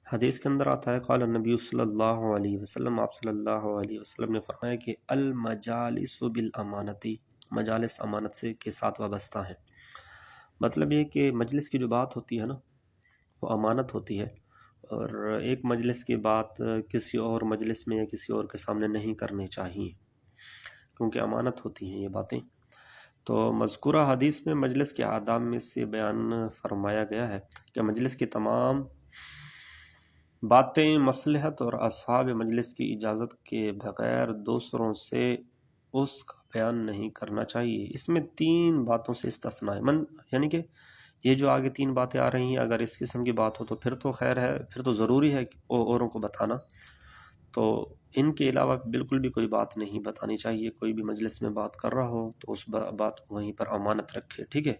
حدیث کے اندر آتا ہے قال النبی صلی اللہ علیہ وسلم، آپ صلی اللہ علیہ وسلم نے فرمایا کہ المجالس بالامانتی، مجالس امانت سے کے ساتھ وابستہ ہیں۔ مطلب یہ کہ مجلس کی جو بات ہوتی ہے نا وہ امانت ہوتی ہے، اور ایک مجلس کی بات کسی اور مجلس میں یا کسی اور کے سامنے نہیں کرنی چاہیے، کیونکہ امانت ہوتی ہیں یہ باتیں۔ تو مذکورہ حدیث میں مجلس کے آداب میں سے بیان فرمایا گیا ہے کہ مجلس کی تمام باتیں مصلحت اور اصحاب مجلس کی اجازت کے بغیر دوسروں سے اس کا بیان نہیں کرنا چاہیے۔ اس میں 3 باتوں سے استثناء ہے، یعنی کہ یہ جو آگے 3 باتیں آ رہی ہیں، اگر اس قسم کی بات ہو تو پھر تو خیر ہے، پھر تو ضروری ہے کہ اوروں کو بتانا، تو ان کے علاوہ بالکل بھی کوئی بات نہیں بتانی چاہیے۔ کوئی بھی مجلس میں بات کر رہا ہو تو اس بات کو وہیں پر امانت رکھے، ٹھیک ہے۔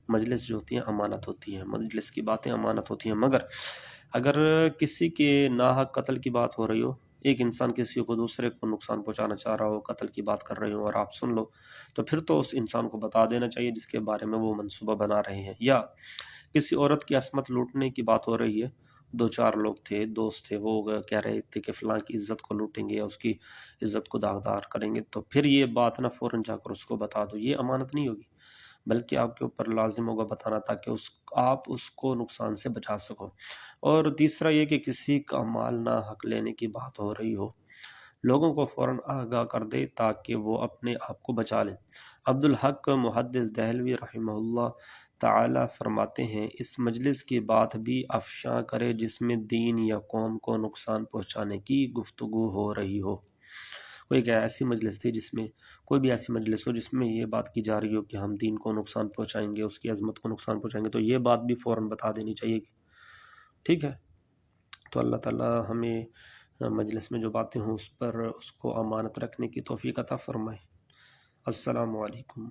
مجلس جو ہوتی ہیں امانت ہوتی ہیں، مجلس کی باتیں امانت ہوتی ہیں، مگر اگر کسی کے ناحق قتل کی بات ہو رہی ہو، ایک انسان کسی کو دوسرے کو نقصان پہنچانا چاہ رہا ہو، قتل کی بات کر رہے ہو اور آپ سن لو، تو پھر تو اس انسان کو بتا دینا چاہیے جس کے بارے میں وہ منصوبہ بنا رہے ہیں۔ یا کسی عورت کی عصمت لوٹنے کی بات ہو رہی ہے، 2-4 لوگ تھے، دوست تھے، وہ کہہ رہے تھے کہ فلاں کی عزت کو لوٹیں گے یا اس کی عزت کو داغدار کریں گے، تو پھر یہ بات نہ فوراً جا کر اس کو بتا دو، یہ امانت نہیں ہوگی، بلکہ آپ کے اوپر لازم ہوگا بتانا تاکہ آپ اس کو نقصان سے بچا سکو۔ اور تیسرا یہ کہ کسی کا مال نہ حق لینے کی بات ہو رہی ہو، لوگوں کو فوراً آگاہ کر دے تاکہ وہ اپنے آپ کو بچا لیں۔ عبدالحق محدث دہلوی رحمہ اللہ تعالی فرماتے ہیں، اس مجلس کی بات بھی افشاں کرے جس میں دین یا قوم کو نقصان پہنچانے کی گفتگو ہو رہی ہو۔ کوئی کہ ایسی مجلس تھی جس میں کوئی بھی ایسی مجلس ہو جس میں یہ بات کی جا رہی ہو کہ ہم دین کو نقصان پہنچائیں گے، اس کی عظمت کو نقصان پہنچائیں گے، تو یہ بات بھی فوراً بتا دینی چاہیے، ٹھیک ہے۔ تو اللہ تعالی ہمیں مجلس میں جو باتیں ہوں اس پر اس کو امانت رکھنے کی توفیق عطا فرمائے۔ السلام علیکم۔